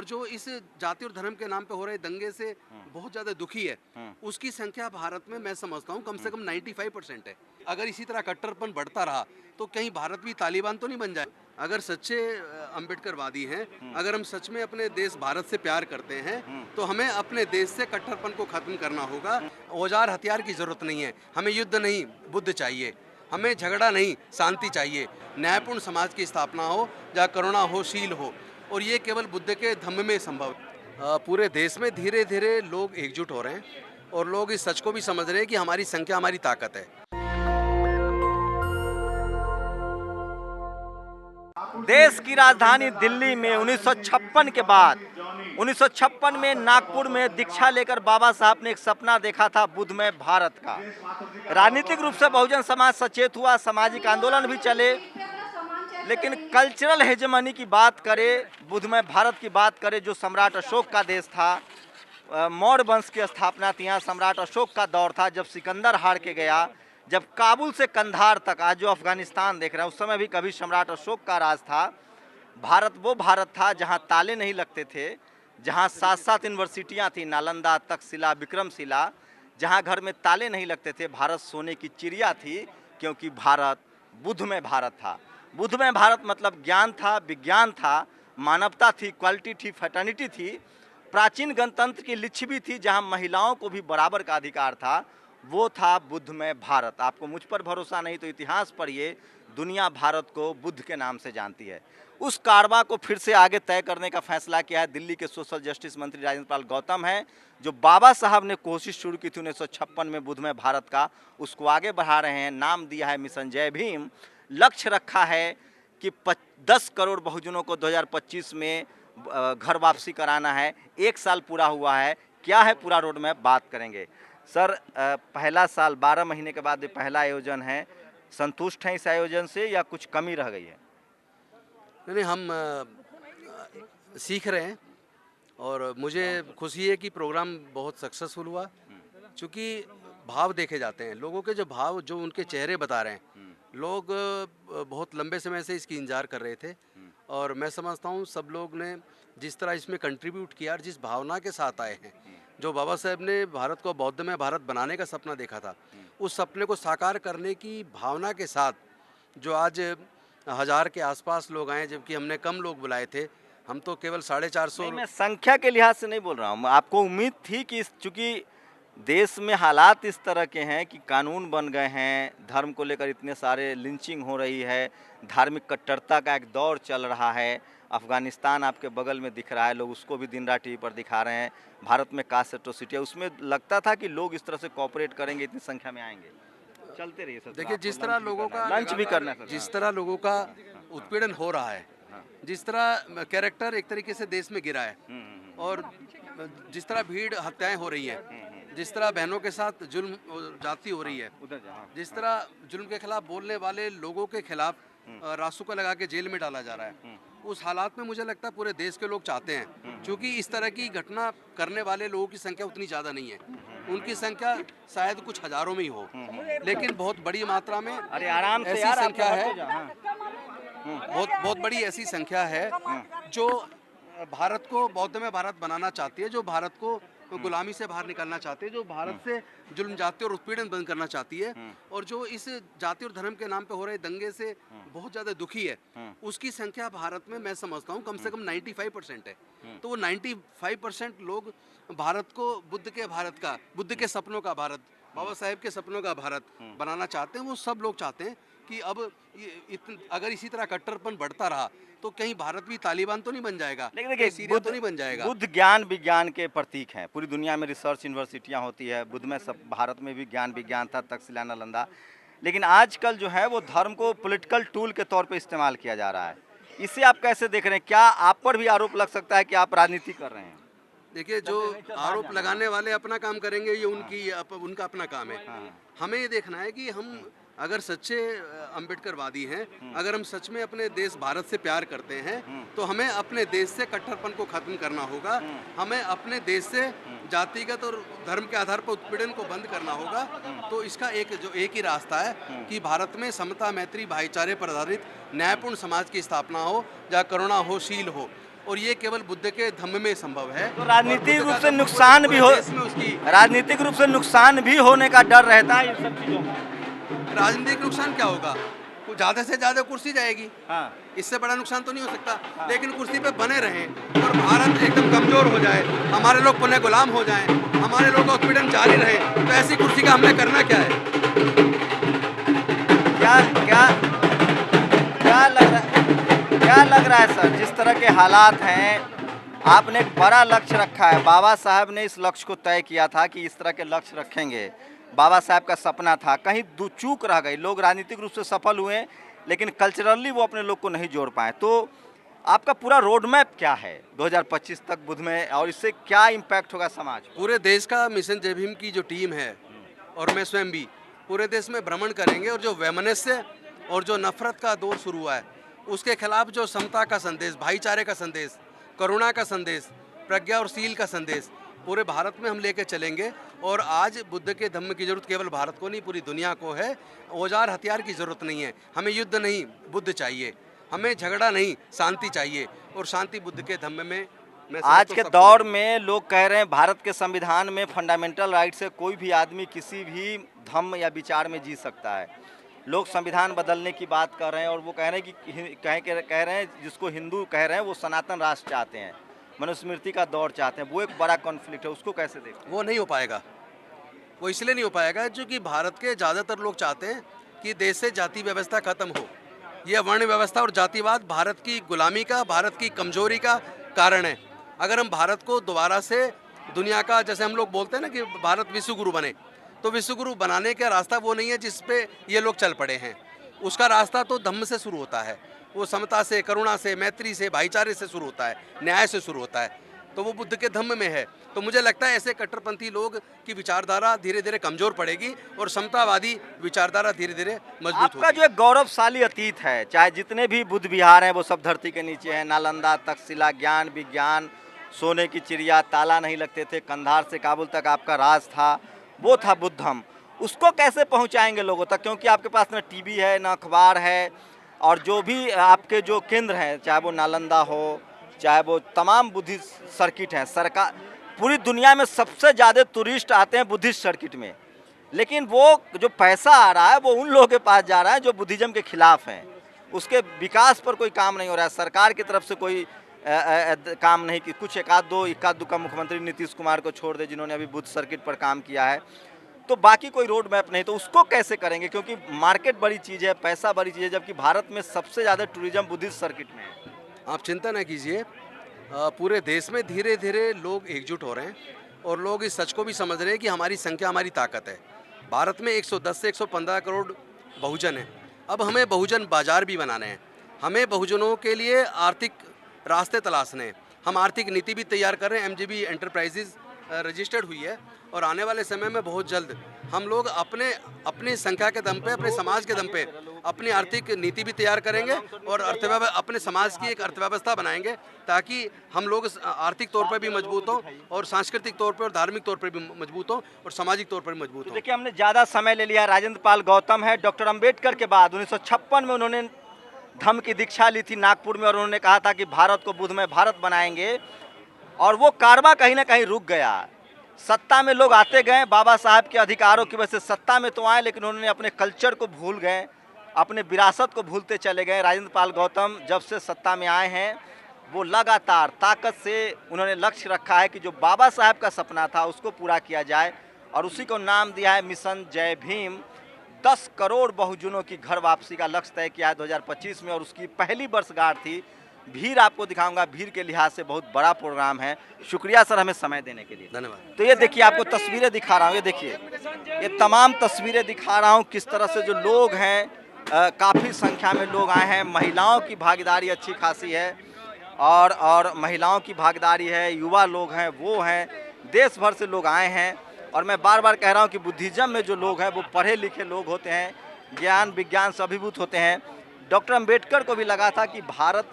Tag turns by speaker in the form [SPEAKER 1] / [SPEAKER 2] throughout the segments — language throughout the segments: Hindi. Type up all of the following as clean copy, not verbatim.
[SPEAKER 1] और जो इस जाति और धर्म के नाम पे हो रहे दंगे से बहुत ज़्यादा दुखी है, उसकी संख्या भारत में मैं समझता हूँ कम से कम 95% है। अगर इसी तरह कट्टरपन बढ़ता रहा तो कहीं भारत भी तालिबान तो नहीं बन जाए। अगर सच्चे अम्बेडकरवादी हैं, अगर हम सच में अपने देश भारत से प्यार करते हैं, तो हमें अपने देश से कट्टरपन को खत्म करना होगा। औजार हथियार की जरूरत नहीं है, हमें युद्ध नहीं बुद्ध चाहिए, हमें झगड़ा नहीं शांति चाहिए। न्यायपूर्ण समाज की स्थापना हो जहाँ करुणा हो, शील हो, और ये केवल बुद्ध के धम्म में संभव। पूरे देश में धीरे धीरे लोग एकजुट हो रहे हैं और लोग इस सच को भी समझ रहे हैं कि हमारी संख्या हमारी ताकत है।
[SPEAKER 2] देश की राजधानी दिल्ली में 1956 के बाद 1956 में नागपुर में दीक्षा लेकर बाबा साहब ने एक सपना देखा था बुद्धमय भारत का। राजनीतिक रूप से बहुजन समाज सचेत हुआ, सामाजिक आंदोलन भी चले, लेकिन कल्चरल हेजेमनी की बात करें, बुद्धमय भारत की बात करें, जो सम्राट अशोक का देश था, मौर्य वंश की स्थापना थी, यहाँ सम्राट अशोक का दौर था, जब सिकंदर हार के गया, जब काबुल से कंधार तक, आज जो अफगानिस्तान देख रहे हैं, उस समय भी कभी सम्राट अशोक का राज था। भारत वो भारत था जहाँ ताले नहीं लगते थे, जहाँ 7-7 यूनिवर्सिटियाँ थी, नालंदा, तक्षशिला, विक्रमशिला, जहाँ घर में ताले नहीं लगते थे। भारत सोने की चिड़िया थी, क्योंकि भारत बुद्धमय भारत था। बुद्धमय भारत मतलब ज्ञान था, विज्ञान था, मानवता थी, क्वालिटी थी, फ्रेटर्निटी थी, प्राचीन गणतंत्र की लिच्छवी थी, जहाँ महिलाओं को भी बराबर का अधिकार था। वो था बुद्धमय भारत। आपको मुझ पर भरोसा नहीं तो इतिहास पढ़िए, दुनिया भारत को बुद्ध के नाम से जानती है। उस कारवां को फिर से आगे तय करने का फैसला किया है दिल्ली के सोशल जस्टिस मंत्री राजेंद्र पाल गौतम है। जो बाबा साहब ने कोशिश शुरू की थी 1956 में बुद्धमय भारत का, उसको आगे बढ़ा रहे हैं। नाम दिया है मिशन जय भीम। लक्ष्य रखा है कि 10 करोड़ बहुजनों को 2025 में घर वापसी कराना है। 1 साल पूरा हुआ है, क्या है पूरा रोड मैप, बात करेंगे। सर, पहला साल 12 महीने के बाद ये पहला आयोजन है, संतुष्ट हैं इस आयोजन से या कुछ कमी रह गई है?
[SPEAKER 1] नहीं, हम सीख रहे हैं और मुझे खुशी है कि प्रोग्राम बहुत सक्सेसफुल हुआ, क्योंकि भाव देखे जाते हैं, लोगों के जो भाव, जो उनके चेहरे बता रहे हैं। लोग बहुत लंबे समय से इसकी इंतजार कर रहे थे और मैं समझता हूँ सब लोग ने जिस तरह इसमें कंट्रीब्यूट किया और जिस भावना के साथ आए हैं, जो बाबा साहब ने भारत को बौद्धमय भारत बनाने का सपना देखा था, उस सपने को साकार करने की भावना के साथ जो आज 1000 के आसपास लोग आए, जबकि हमने कम लोग बुलाए थे। हम तो केवल 450।
[SPEAKER 2] मैं संख्या के लिहाज से नहीं बोल रहा हूँ, आपको उम्मीद थी कि चूँकि देश में हालात इस तरह के हैं कि कानून बन गए हैं, धर्म को लेकर इतने सारे लिंचिंग हो रही है, धार्मिक कट्टरता का एक दौर चल रहा है, अफगानिस्तान आपके बगल में दिख रहा है, लोग उसको भी दिन रात टीवी पर दिखा रहे हैं, भारत में कास्ट एट्रोसिटी है, उसमें लगता था कि लोग इस तरह से कोऑपरेट करेंगे, इतनी संख्या में आएंगे। चलते रहिए सर।
[SPEAKER 1] देखिए, जिस तरह लोगों का
[SPEAKER 2] लंच भी करना है,
[SPEAKER 1] जिस तरह लोगों का उत्पीड़न हो रहा है, जिस तरह कैरेक्टर एक तरीके से देश में गिरा है, और जिस तरह भीड़ हत्याएं हो रही हैं, जिस तरह बहनों के साथ जुल्म जाती हो रही है, जिस तरह जुल्म के खिलाफ बोलने वाले लोगों के खिलाफ रासुका लगा के जेल में डाला जा रहा है, उस हालात में मुझे लगता है पूरे देश के लोग चाहते हैं, क्योंकि इस तरह की घटना करने वाले लोगों की संख्या उतनी ज़्यादा नहीं है, उनकी संख्या शायद कुछ हजारों में ही हो, लेकिन बहुत बड़ी मात्रा में ऐसी संख्या है, बहुत बड़ी ऐसी संख्या है जो भारत को बौद्धमय भारत बनाना चाहती है, जो भारत को गुलामी से बाहर निकालना चाहती है, जो भारत से जुल्म जाति और उत्पीड़न बंद करना चाहती है, और जो इस जाति और धर्म के नाम पे हो रहे दंगे से बहुत ज़्यादा दुखी है, उसकी संख्या भारत में मैं समझता हूँ कम से कम 95% है। तो वो 95% लोग भारत को बुद्ध के सपनों का भारत, बाबा साहेब के सपनों का भारत बनाना चाहते हैं। वो सब लोग चाहते हैं कि अब अगर इसी तरह कट्टरपन बढ़ता रहा तो कहीं भारत भी तालिबान तो नहीं बन जाएगा,
[SPEAKER 2] लेकिन देखिए,
[SPEAKER 1] सीरिया तो नहीं बन जाएगा।
[SPEAKER 2] बुद्ध ज्ञान विज्ञान के प्रतीक हैं, पूरी दुनिया में रिसर्च यूनिवर्सिटियां होती है, बुद्ध में सब, भारत में भी ज्ञान विज्ञान था, तक्षशिला, नालंदा, लेकिन आजकल जो है वो धर्म को पॉलिटिकल टूल के तौर पे इस्तेमाल किया जा रहा है। इसे आप कैसे देख रहे हैं? क्या आप पर भी आरोप लग सकता है कि आप राजनीति कर रहे हैं?
[SPEAKER 1] देखिए, जो आरोप लगाने वाले अपना काम करेंगे, ये उनका अपना काम है। हमें ये देखना है कि हम अगर सच्चे अम्बेडकरवादी हैं, अगर हम सच में अपने देश भारत से प्यार करते हैं, तो हमें अपने देश से कट्टरपन को खत्म करना होगा। हमें अपने देश से जातिगत और धर्म के आधार पर उत्पीड़न को बंद करना होगा। तो इसका एक ही रास्ता है कि भारत में समता, मैत्री, भाईचारे पर आधारित न्यायपूर्ण समाज की स्थापना हो, जहाँ करुणा हो, शील हो, और ये केवल बुद्ध के धम्म में संभव है।
[SPEAKER 2] तो राजनीतिक
[SPEAKER 1] और बुद्ध
[SPEAKER 2] रूप
[SPEAKER 1] का
[SPEAKER 2] से
[SPEAKER 1] धम्म
[SPEAKER 2] नुकसान भी हो,
[SPEAKER 1] पूरे देश में उसकी
[SPEAKER 2] राजनीतिक रूप से नुकसान भी होने का डर रहता है इन सब चीजों में।
[SPEAKER 1] राजनीतिक नुकसान क्या होगा? ज़्यादा से ज़्यादा कुर्सी जाएगी,
[SPEAKER 2] हाँ।
[SPEAKER 1] इससे बड़ा नुकसान तो नहीं हो सकता। लेकिन कुर्सी पे बने रहें और भारत एकदम कमजोर हो जाए, हमारे लोग पुनः गुलाम हो जाएं, हमारे लोग का उत्पीड़न जारी रहे, तो ऐसी कुर्सी का हमने करना क्या है?
[SPEAKER 2] क्या क्या क्या लग रहा है सर, जिस तरह के हालात हैं, आपने एक बड़ा लक्ष्य रखा है। बाबा साहब ने इस लक्ष्य को तय किया था कि इस तरह के लक्ष्य रखेंगे। बाबा साहब का सपना था, कहीं चूक रह गई। लोग राजनीतिक रूप से सफल हुए लेकिन कल्चरली वो अपने लोग को नहीं जोड़ पाए। तो आपका पूरा रोड मैप क्या है 2025 तक बुध में, और इससे क्या इम्पैक्ट होगा समाज?
[SPEAKER 1] पूरे देश का मिशन जय भीम की जो टीम है और मैं स्वयं भी पूरे देश में भ्रमण करेंगे और जो वैमनस्य और जो नफरत का दौर शुरू हुआ है उसके खिलाफ जो समता का संदेश, भाईचारे का संदेश, करुणा का संदेश, प्रज्ञा और शील का संदेश पूरे भारत में हम लेके चलेंगे। और आज बुद्ध के धम्म की जरूरत केवल भारत को नहीं, पूरी दुनिया को है। औजार हथियार की जरूरत नहीं है, हमें युद्ध नहीं, बुद्ध चाहिए। हमें झगड़ा नहीं, शांति चाहिए, और शांति बुद्ध के धम्म में।
[SPEAKER 2] आज के दौर में लोग कह रहे हैं भारत के संविधान में फंडामेंटल राइट से कोई भी आदमी किसी भी धम्म या विचार में जी सकता है। लोग संविधान बदलने की बात कर रहे हैं और वो कह रहे हैं कि कह रहे हैं जिसको हिंदू कह रहे हैं वो सनातन राष्ट्र चाहते हैं, मनुस्मृति का दौर चाहते हैं। वो एक बड़ा कॉन्फ्लिक्ट है, उसको कैसे देखते हैं?
[SPEAKER 1] वो नहीं हो पाएगा। वो इसलिए नहीं हो पाएगा क्योंकि भारत के ज़्यादातर लोग चाहते हैं कि देश से जाति व्यवस्था खत्म हो। यह वर्ण व्यवस्था और जातिवाद भारत की गुलामी का, भारत की कमजोरी का कारण है। अगर हम भारत को दोबारा से दुनिया का, जैसे हम लोग बोलते हैं ना कि भारत विश्व गुरु बने, तो विश्व गुरु बनाने का रास्ता वो नहीं है जिस पे ये लोग चल पड़े हैं। उसका रास्ता तो धम्म से शुरू होता है, वो समता से, करुणा से, मैत्री से, भाईचारे से शुरू होता है, न्याय से शुरू होता है। तो वो बुद्ध के धम्म में है। तो मुझे लगता है ऐसे कट्टरपंथी लोग की विचारधारा धीरे धीरे कमजोर पड़ेगी और समतावादी विचारधारा धीरे धीरे मजबूत होगी।
[SPEAKER 2] आपका जो एक गौरवशाली अतीत है, चाहे जितने भी बुद्ध विहार हैं वो सब धरती के नीचे हैं। नालंदा, तक्षशिला, ज्ञान विज्ञान, सोने की चिड़िया, ताला नहीं लगते थे, कंधार से काबुल तक आपका राज था, वो था बुद्धम। उसको कैसे पहुंचाएंगे लोगों तक? क्योंकि आपके पास न टीवी है, न अखबार है, और जो भी आपके जो केंद्र हैं, चाहे वो नालंदा हो, चाहे वो तमाम बुद्धिस्ट सर्किट हैं, सरकार पूरी दुनिया में सबसे ज़्यादा टूरिस्ट आते हैं बुद्धिस्ट सर्किट में, लेकिन वो जो पैसा आ रहा है वो उन लोगों के पास जा रहा है जो बुद्धिज़्म के खिलाफ हैं। उसके विकास पर कोई काम नहीं हो रहा है, सरकार की तरफ से कोई काम नहीं कि कुछ एकाध दो का मुख्यमंत्री नीतीश कुमार को छोड़ दे जिन्होंने अभी बुद्ध सर्किट पर काम किया है, तो बाकी कोई रोड मैप नहीं। तो उसको कैसे करेंगे? क्योंकि मार्केट बड़ी चीज़ है, पैसा बड़ी चीज़ है, जबकि भारत में सबसे ज़्यादा टूरिज्म बुद्धिस्ट सर्किट में है।
[SPEAKER 1] आप चिंता न कीजिए, पूरे देश में धीरे धीरे लोग एकजुट हो रहे हैं और लोग इस सच को भी समझ रहे हैं कि हमारी संख्या हमारी ताकत है। भारत में 110 से 115 करोड़ बहुजन हैं। अब हमें बहुजन बाजार भी बनाने हैं, हमें बहुजनों के लिए आर्थिक रास्ते तलाशने हैं। हम आर्थिक नीति भी तैयार कर रहे हैं, एमजीबी एंटरप्राइजेज रजिस्टर्ड हुई है, और आने वाले समय में बहुत जल्द हम लोग अपनी संख्या के दम पे, अपने समाज के दम पे अपनी आर्थिक नीति भी तैयार करेंगे और अपने समाज की एक अर्थव्यवस्था बनाएंगे, ताकि हम लोग आर्थिक तौर पर भी मजबूत हों और सांस्कृतिक तौर पर और धार्मिक तौर पर भी मजबूत हों और सामाजिक तौर पर भी मजबूत हों।
[SPEAKER 2] देखिए, हमने ज़्यादा समय ले लिया। राजेंद्र पाल गौतम है। डॉक्टर अम्बेडकर के बाद 1956 में उन्होंने धम्म की दीक्षा ली थी नागपुर में, और उन्होंने कहा था कि भारत को बुद्धमय भारत बनाएंगे, और वो कारवा कहीं ना कहीं रुक गया। सत्ता में लोग आते गए, बाबा साहब के अधिकारों की वजह से सत्ता में तो आए, लेकिन उन्होंने अपने कल्चर को भूल गए, अपने विरासत को भूलते चले गए। राजेंद्र पाल गौतम जब से सत्ता में आए हैं वो लगातार ताकत से उन्होंने लक्ष्य रखा है कि जो बाबा साहब का सपना था उसको पूरा किया जाए, और उसी को नाम दिया है मिशन जय भीम। 10 करोड़ बहुजनों की घर वापसी का लक्ष्य तय किया है 2025 में, और उसकी पहली वर्षगांठ थी। भीड़ आपको दिखाऊंगा, भीड़ के लिहाज से बहुत बड़ा प्रोग्राम है। शुक्रिया सर हमें समय देने के लिए,
[SPEAKER 1] धन्यवाद।
[SPEAKER 2] तो ये देखिए, आपको तस्वीरें दिखा रहा हूँ, ये देखिए, ये तमाम तस्वीरें दिखा रहा हूँ किस तरह से जो लोग हैं, काफ़ी संख्या में लोग आए हैं। महिलाओं की भागीदारी अच्छी खासी है, और महिलाओं की भागीदारी है, युवा लोग हैं, वो हैं, देश भर से लोग आए हैं। और मैं बार बार कह रहा हूँ कि बुद्धिज़्म में जो लोग हैं वो पढ़े लिखे लोग होते हैं, ज्ञान विज्ञान से अभिभूत होते हैं। डॉक्टर अम्बेडकर को भी लगा था कि भारत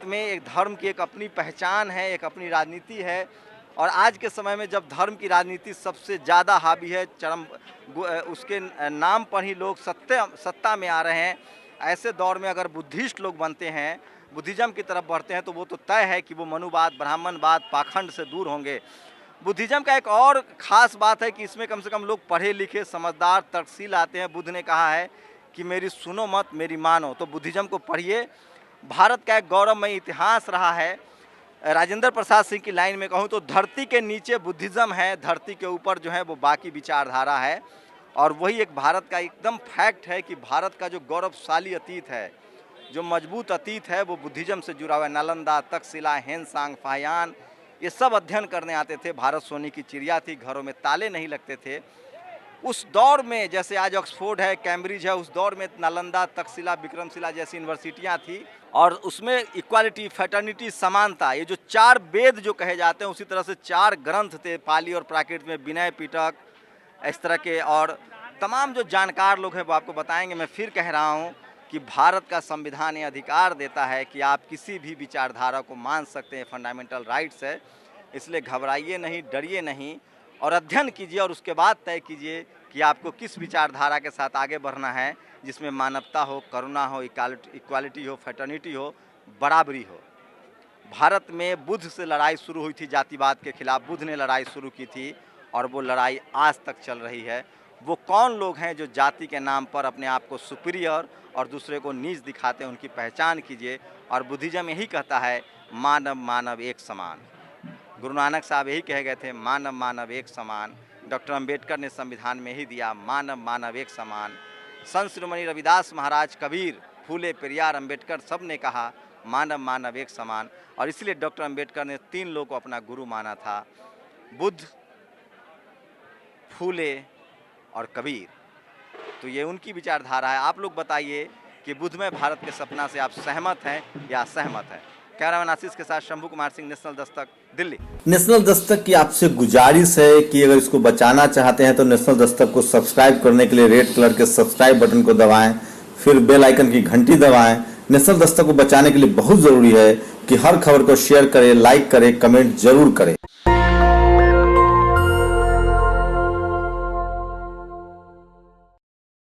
[SPEAKER 2] में एक धर्म की एक अपनी पहचान है, एक अपनी राजनीति है, और आज के समय में जब धर्म की राजनीति सबसे ज़्यादा हावी है, चरम उसके नाम पर ही लोग सत्ता में आ रहे हैं, ऐसे दौर में अगर बुद्धिस्ट लोग बनते हैं बुद्धिज्म की तरफ बढ़ते हैं तो वो तो तय है कि वो मनुवाद, ब्राह्मणवाद, पाखंड से दूर होंगे। बुद्धिज्म का एक और ख़ास बात है कि इसमें कम से कम लोग पढ़े लिखे, समझदार, तर्कशील आते हैं। बुद्ध ने कहा है कि मेरी सुनो मत, मेरी मानो। तो बुद्धिज्म को पढ़िए। भारत का एक गौरवमय इतिहास रहा है। राजेंद्र प्रसाद सिंह की लाइन में कहूँ तो धरती के नीचे बुद्धिज्म है, धरती के ऊपर जो है वो बाकी विचारधारा है। और वही एक भारत का एकदम फैक्ट है कि भारत का जो गौरवशाली अतीत है, जो मजबूत अतीत है, वो बुद्धिज्म से जुड़ा हुआ है। नालंदा, तक्षशिला, हेनसांग, फाहियान, ये सब अध्ययन करने आते थे। भारत सोने की चिड़िया थी, घरों में ताले नहीं लगते थे। उस दौर में, जैसे आज ऑक्सफोर्ड है, कैम्ब्रिज है, उस दौर में नालंदा, तक्षशिला, विक्रमशिला जैसी यूनिवर्सिटियाँ थी और उसमें इक्वालिटी, फ्रेटर्निटी, समानता, ये जो 4 वेद जो कहे जाते हैं, उसी तरह से 4 ग्रंथ थे पाली और प्राकृत में, विनय पिटक, इस तरह के। और तमाम जो जानकार लोग हैं वो आपको बताएंगे। मैं फिर कह रहा हूँ कि भारत का संविधान ये अधिकार देता है कि आप किसी भी विचारधारा को मान सकते हैं, फंडामेंटल राइट्स है। इसलिए घबराइए नहीं, डरिए नहीं और अध्ययन कीजिए और उसके बाद तय कीजिए कि आपको किस विचारधारा के साथ आगे बढ़ना है, जिसमें मानवता हो, करुणा हो, इक्वालिटी हो, फ्रेटर्निटी हो, बराबरी हो। भारत में बुद्ध से लड़ाई शुरू हुई थी जातिवाद के खिलाफ। बुद्ध ने लड़ाई शुरू की थी और वो लड़ाई आज तक चल रही है। वो कौन लोग हैं जो जाति के नाम पर अपने आप को सुपीरियर और दूसरे को नीच दिखाते हैं, उनकी पहचान कीजिए। और बुद्धिज्म यही कहता है, मानव मानव एक समान। गुरु नानक साहब यही कह गए थे, मानव मानव एक समान। डॉक्टर अंबेडकर ने संविधान में ही दिया, मानव मानव एक समान। संत शिरोमणि रविदास महाराज, कबीर, फूले, पेरियार, अंबेडकर सब ने कहा मानव मानव एक समान। और इसलिए डॉक्टर अंबेडकर ने 3 लोगों को अपना गुरु माना था, बुद्ध, फूले और कबीर। तो ये उनकी विचारधारा है। आप लोग बताइए कि बुद्धमय भारत के सपना से आप सहमत हैं या असहमत हैं? कैमरामैन आशीष के साथ शंभू कुमार सिंह, नेशनल दस्तक, दिल्ली।
[SPEAKER 3] नेशनल दस्तक की आपसे गुजारिश है कि अगर इसको बचाना चाहते हैं तो नेशनल दस्तक को सब्सक्राइब करने के लिए रेड कलर के सब्सक्राइब बटन को दबाएं, फिर बेल आइकन की घंटी दबाएं। नेशनल दस्तक को बचाने के लिए बहुत जरूरी है कि हर खबर को शेयर करें, लाइक करें, कमेंट जरूर करें।